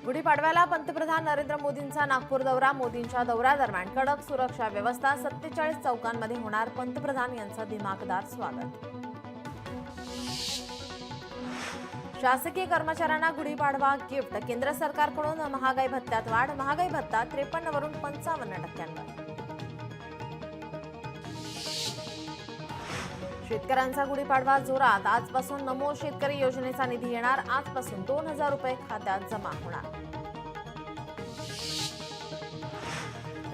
गुढीपाडव्याला पंतप्रधान नरेंद्र मोदींचा नागपूर दौरा. मोदींच्या दौऱ्यादरम्यान कडक सुरक्षा व्यवस्था. 47 चौकांमध्ये होणार पंतप्रधान यांचं दिमाखदार स्वागत. शासकीय कर्मचाऱ्यांना गुढीपाडवा गिफ्ट. केंद्र सरकारकडून महागाई भत्त्यात वाढ. महागाई भत्ता 53 वरून 55%. शेतकऱ्यांचा गुढीपाडवा जोरात. आजपासून नमो शेतकरी योजनेचा निधी येणार. आजपासून 2000 रुपये खात्यात जमा होणार.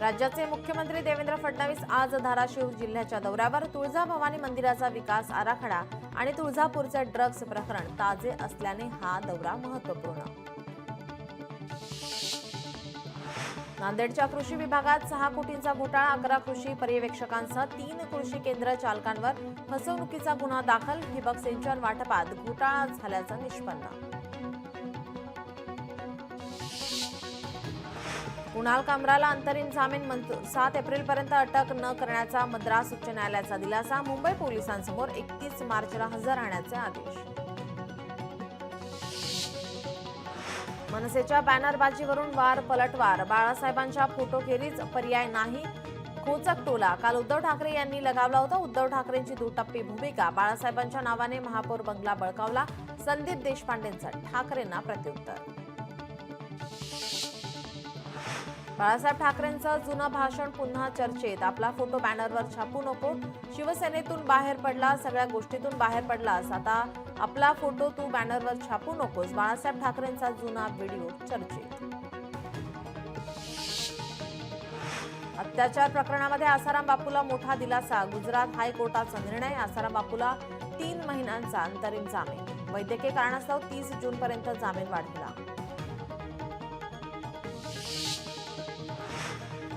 राज्याचे मुख्यमंत्री देवेंद्र फडणवीस आज धाराशिव जिल्ह्याच्या दौऱ्यावर. तुळजाभवानी मंदिराचा विकास आराखडा आणि तुळजापूरचे ड्रग्ज प्रकरण ताजे असल्याने हा दौरा महत्त्वपूर्ण. नांदेडच्या कृषी विभागात 6 कोटींचा घोटाळा. 11 कृषी पर्यवेक्षकांसह 3 कृषी केंद्र चालकांवर फसवणुकीचा गुन्हा दाखल. ठिबक सिंचन वाटपात घोटाळा झाल्याचं निष्पन्न. कुणाल कामराला अंतरिम जामीन मंजूर. 7 एप्रिलपर्यंत अटक न करण्याचा मद्रास उच्च न्यायालयाचा दिलासा. मुंबई पोलिसांसमोर 31 मार्चला हजर राहण्याचे आदेश. मनसेच्या बॅनरबाजीवरून वार पलटवार. बाळासाहेबांच्या फोटोखेरीज पर्याय नाही. खोचक टोला. काल उद्धव ठाकरे यांनी लगावला होता. उद्धव ठाकरेंची दुटप्पी भूमिका. बाळासाहेबांच्या नावाने महापौर बंगला बळकावला. संदीप देशपांडेंचा ठाकरेंना प्रत्युत्तर. बाळासाहेब ठाकरेंचं जुनं भाषण पुन्हा चर्चेत. आपला फोटो बॅनरवर छापू नको. शिवसेनेतून बाहेर पडला, सगळ्या गोष्टीतून बाहेर पडलास, आता आपला फोटो तू बॅनरवर छापू नकोस. बाळासाहेब ठाकरेंचा जुना व्हिडिओ चर्चेत. अत्याचार प्रकरणामध्ये आसाराम बापूला मोठा दिलासा. गुजरात हायकोर्टाचा निर्णय. आसाराम बापूला 3 महिन्यांचा अंतरिम जामीन. वैद्यकीय कारणास्तव 30 जूनपर्यंत जामीन वाढवला.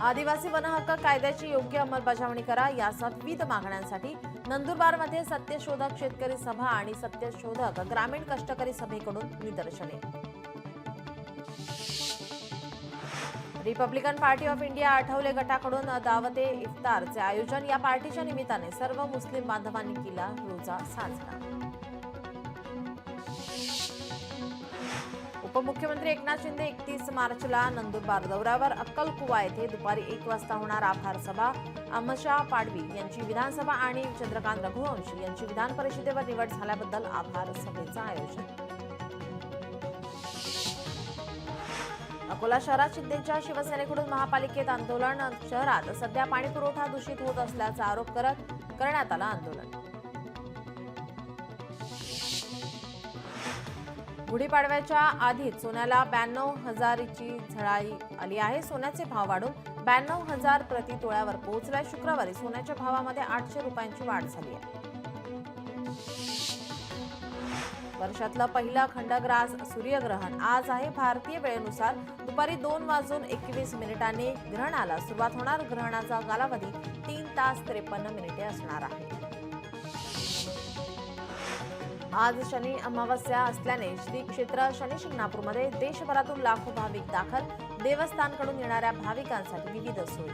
आदिवासी वनहक्क कायद्याची योग्य अंमलबजावणी करा यासह विविध मागण्यांसाठी नंदुरबारमध्ये सत्यशोधक शेतकरी सभा आणि सत्यशोधक ग्रामीण कष्टकरी सभेकडून निदर्शने. Republican party of India Athawale गटाकडून दावते इफ्तारचे आयोजन. या पार्टीच्या निमित्ताने सर्व मुस्लिम बांधवांनी केला रोजा साजरा. उपमुख्यमंत्री एकनाथ शिंदे 31 मार्चला नंदुरबार दौऱ्यावर. अक्कलकुवा येथे दुपारी 1 वाजता होणार आभार सभा. अमशा पाडवी यांची विधानसभा आणि चंद्रकांत रघुवंशी यांची विधान परिषदेवर निवड झाल्याबद्दल आभार सभेचं आयोजन. अकोला शहरात शिंदेच्या शिवसेनेकडून महापालिकेत आंदोलन. शहरात सध्या पाणीपुरवठा दूषित होत असल्याचा आरोप करण्यात आला आंदोलन. गुढीपाडव्याच्या आधीच सोन्याला 92,000ची झळाळी आली आहे. सोन्याचे भाव वाढून 92,000 प्रति तोळ्यावर पोहोचलाय. शुक्रवारी सोन्याच्या भावामध्ये 800 रुपयांची वाढ झाली आहे. वर्षातलं पहिलं खंडग्रास सूर्यग्रहण आज आहे. भारतीय वेळेनुसार दुपारी 2:21 ग्रहणाला सुरुवात होणार. ग्रहणाचा कालावधी 3 तास 53 मिनिटे असणार आहे. आज शनी अमावस्या असल्याने श्री क्षेत्र शनी शिंगणापूरमध्ये देशभरातून लाखो भाविक दाखल. देवस्थानकडून येणाऱ्या भाविकांसाठी विविध सोयी.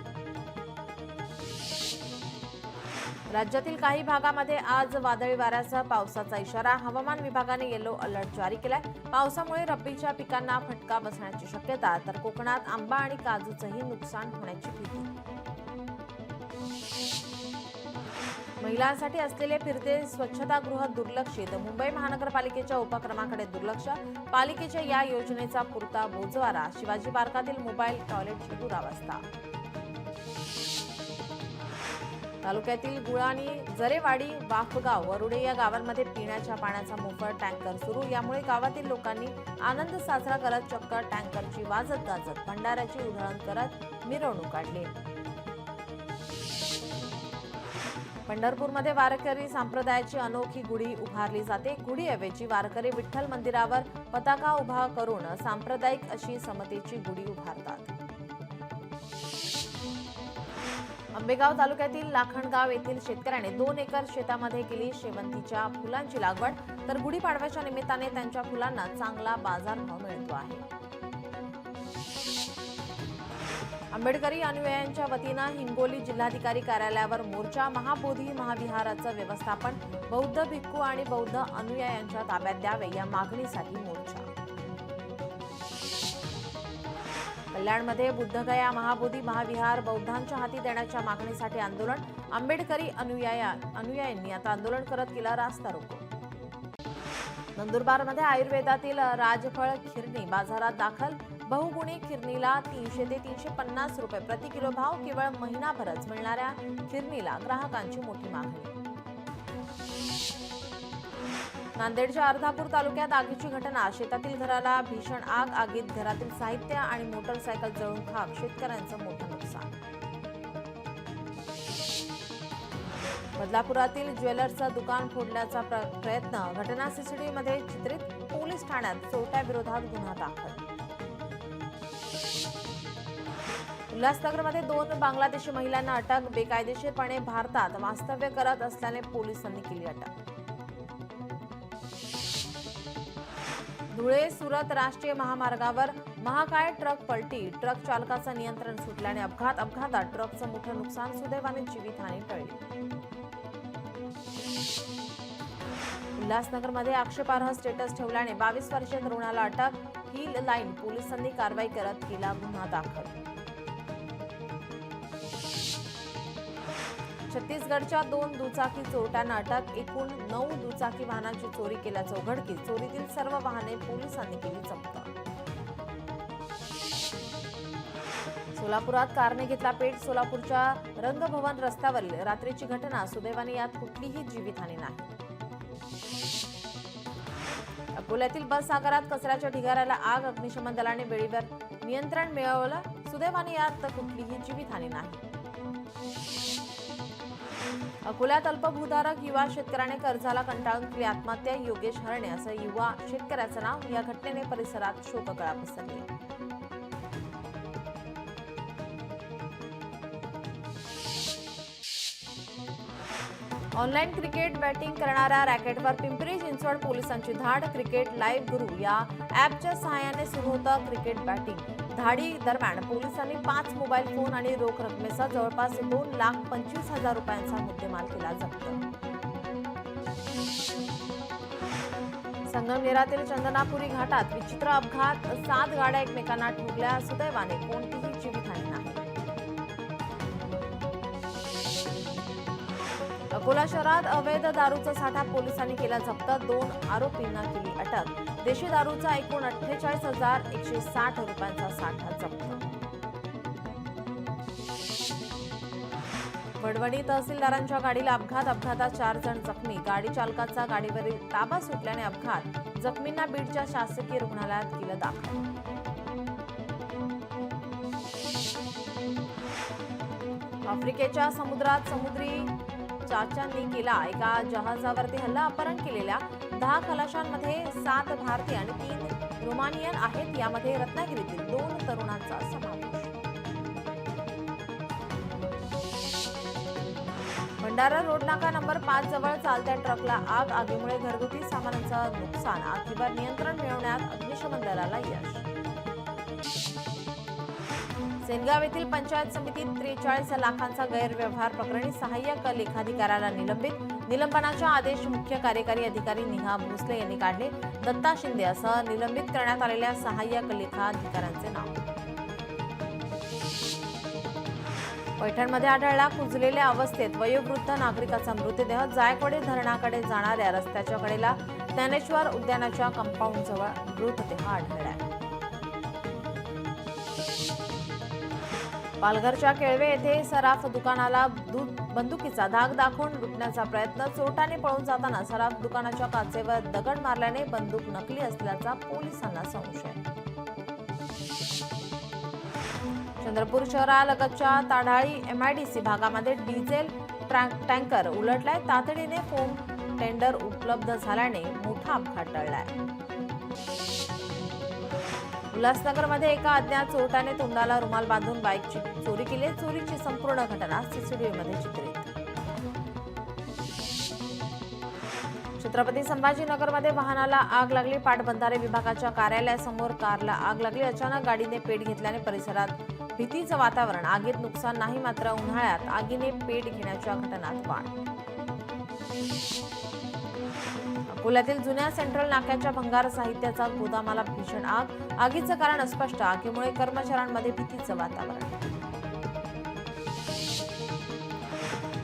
राज्यातील काही भागामध्ये आज वादळी वाऱ्यासह पावसाचा इशारा. हवामान विभागाने येलो अलर्ट जारी केलाय. पावसामुळे रब्बीच्या पिकांना फटका बसण्याची शक्यता. तर कोकणात आंबा आणि काजूचंही नुकसान होण्याची भीती. महिलांसाठी असलेले फिरते स्वच्छतागृह दुर्लक्षित. मुंबई महानगरपालिकेच्या उपक्रमाकडे दुर्लक्ष. पालिकेच्या या योजनेचा पुरता बोजवारा. शिवाजी पार्कातील मोबाईल टॉयलेटची दुरावस्था. तालुक्यातील गुळाणी, जरेवाडी, वाफगाव, वरुडे या गावांमध्ये पिण्याच्या पाण्याचा मोफत टँकर सुरू. यामुळे गावातील लोकांनी आनंद साजरा करत चक्क टँकरची वाजत गाजत भंडाऱ्याची उधळण करत मिरवणूक काढली. पंढरपूरमध्ये वारकरी संप्रदायाची अनोखी गुढी उभारली जाते. गुढीऐवजी वारकरी विठ्ठल मंदिरावर पताका उभा करून सांप्रदायिक अशी समतेची गुढी उभारतात. आंबेगाव तालुक्यातील लाखणगाव येथील शेतकऱ्याने 2 एकर शेतामध्ये केली शेवंतीच्या फुलांची लागवड. तर गुढीपाडव्याच्या निमित्ताने त्यांच्या फुलांना चांगला बाजारभाव मिळतो आहे. आंबेडकरी अनुयायांच्या वतीनं हिंगोली जिल्हाधिकारी कार्यालयावर मोर्चा. महाबोधी महाविहाराचं व्यवस्थापन बौद्ध भिक्खू आणि बौद्ध अनुयायांच्या ताब्यात द्यावे या मागणीसाठी मोर्चा. कल्याणमध्ये बुद्धगया महाबोधी महाविहार बौद्धांच्या हाती देण्याच्या मागणीसाठी आंदोलन. आंबेडकरी अनुयायांनी आता आंदोलन करत केला रास्ता रोको. नंदुरबारमध्ये आयुर्वेदातील राजफळ खिरणी बाजारात दाखल. बहुगुणी खिरणीला 300 ते 350 रुपये प्रति किलो भाव. केवळ महिनाभरच मिळणाऱ्या खिरणीला ग्राहकांची मोठी मागणी. नांदेडच्या अर्धापूर तालुक्यात आगीची घटना. शेतातील घराला भीषण आग. आगीत घरातील साहित्य आणि मोटरसायकल जळून खाक. शेतकऱ्यांचं मोठं नुकसान. बदलापुरातील ज्वेलर्सचं दुकान फोडण्याचा प्रयत्न. घटना सीसीटीव्हीमध्ये चित्रित. पोलीस ठाण्यात चोरट्याविरोधात गुन्हा दाखल. उल्हासनगरमध्ये 2 बांगलादेशी महिलांना अटक. बेकायदेशीरपणे भारतात वास्तव्य करत असल्याने पोलिसांनी केली अटक. धुळे सुरत राष्ट्रीय महामार्गावर महाकाय ट्रक पलटी. ट्रक चालकाचं नियंत्रण सुटल्याने अपघात. अपघातात ट्रकचं मोठं नुकसान. सुदैवाने जीवितहानी टळली. उल्हासनगरमध्ये आक्षेपार्ह स्टेटस ठेवल्याने 22 वर्षीय तरुणाला अटक. हिल लाईन पोलिसांनी कारवाई करत केला गुन्हा दाखल. छत्तीसगडच्या 2 दुचाकी चोरट्यांना अटक. एकूण 9 दुचाकी वाहनांची चोरी केल्याचं उघडकीस. चोरीतील सर्व वाहने पोलिसांनी केली जप्त. सोलापुरात कारने घेतला पेट. सोलापूरच्या रंगभवन रस्त्यावरील रात्रीची घटना. सुदैवाने यात कुठलीही जीवितहानी नाही. अकोल्यातील बस आगारात कचऱ्याच्या ढिगाऱ्याला आग. अग्निशमन दलाने वेळेवर नियंत्रण मिळवलं. सुदैवाने यात कुठलीही जीवितहानी नाही. अकोल्यात अल्पभूधारक युवा शेतकऱ्याने कर्जाला कंटाळून केली आत्महत्या. योगेश हरणे असं युवा शेतकऱ्याचं नाव. या घटनेने परिसरात शोककळा पसरली. ऑनलाईन क्रिकेट बॅटिंग करणाऱ्या रॅकेटवर पिंपरी चिंचवड पोलिसांची धाड. क्रिकेट लाईव्ह गुरु या ॲपच्या सहाय्याने सुरू होतं क्रिकेट बॅटिंग. धाडी दरम्यान पोलिसांनी 5 मोबाईल फोन आणि रोख रकमेसह जवळपास 2,25,000 रुपयांचा मुद्देमाल केला जप्त. संगमनेरातील चंदनापुरी घाटात विचित्र अपघात. 7 गाड्या एकमेकांना ठोकल्या. सुदैवाने कोणतीही जीवितहानी नाही. अकोला शहरात अवैध दारूचा साठा. पोलिसांनी केला जप्त. 2 आरोपींना केली अटक. देशी दारूचा एकूण 48,160 रुपयांचा साठा जप्त. वडवणी तहसीलदारांच्या गाडीला अपघात. अपघातात 4 जण जखमी. गाडी चालकाचा गाडीवरील ताबा सुटल्याने अपघात. जखमींना बीडच्या शासकीय रुग्णालयात केलं दाखल. आफ्रिकेच्या समुद्रात समुद्री चाच्यांनी केला एका जहाजावरती हल्ला. अपहरण केलेल्या 10 खलाशांमध्ये 7 भारतीय आणि 3 रोमानियन आहेत. यामध्ये रत्नागिरीतील 2 तरुणांचा समावेश. भंडारा रोड नाका नंबर 5 जवळ चालत्या ट्रकला आग. आगीमुळे घरगुती सामानाचं नुकसान. आगीवर नियंत्रण मिळवण्यात अग्निशमन दलाला यश. सेनगाव येथील पंचायत समितीत 43 लाखांचा गैरव्यवहार प्रकरणी सहाय्यक लेखाधिकाऱ्याला निलंबित. निलंबनाचा आदेश मुख्य कार्यकारी अधिकारी नेहा भोसले यांनी काढले. दत्ता शिंदे असं निलंबित करण्यात आलेल्या सहाय्यक लेखाधिकाऱ्यांचे नाव. पैठणमध्ये आढळला कुजलेल्या अवस्थेत वयोवृद्ध नागरिकाचा मृतदेह. जायकवाडी धरणाकडे जाणाऱ्या रस्त्याच्या कडेला ज्ञानेश्वर उद्यानाच्या कंपाऊंड जवळ मृतदेह आढळला. पालघरच्या केळवे येथे सराफ दुकानाला बंदुकीचा धाक दाखवून लुटण्याचा प्रयत्न. चोरट्याने पळून जाताना सराफ दुकानाच्या काचेवर दगड मारल्याने बंदूक नकली असल्याचा पोलिसांना संशय. चंद्रपूर शहरालगतच्या ताडाळी MIDC भागामध्ये डिझेल टँकर उलटलाय. तातडीने फोम टेंडर उपलब्ध झाल्याने मोठा अपघात टळलाय. उल्हासनगरमध्ये एका अज्ञात चोरट्याने तोंडाला रुमाल बांधून बाईकची चोरी केली. चोरीची संपूर्ण घटना सीसीटीव्हीमध्ये चित्रित. छत्रपती संभाजीनगरमध्ये वाहनाला आग लागली. पाटबंधारे विभागाच्या कार्यालयासमोर कारला आग लागली. अचानक गाडीने पेट घेतल्याने परिसरात भीतीचं वातावरण. आगीत नुकसान नाही, मात्र उन्हाळ्यात आगीने पेट घेण्याच्या घटनात वाढ. पुण्यातील जुन्या सेंट्रल नाक्याच्या भंगार साहित्याचा गोदामाला भीषण आग. आगीचं कारण अस्पष्ट. आगीमुळे कर्मचाऱ्यांमध्ये भीतीचं वातावरण.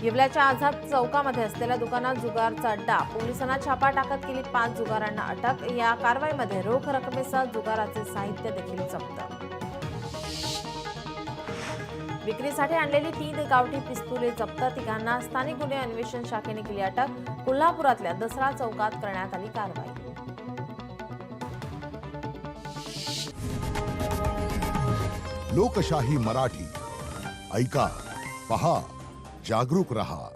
येवल्याच्या आझाद चौकामध्ये असलेल्या दुकानात जुगारचा अड्डा. पोलिसांना छापा टाकत केली 5 जुगारांना अटक. या कारवाईमध्ये रोख रकमेसह जुगाराचे साहित्य देखील जप्त. विक्रीसाठी आणलेली 3 गावठी पिस्तुले जप्त. तिघांना स्थानिक गुन्हे अन्वेषण शाखेने केली अटक. कोल्हापुरातल्या दसरा चौकात करण्यात आली कारवाई. लोकशाही मराठी ऐका, पहा, जागरूक रहा.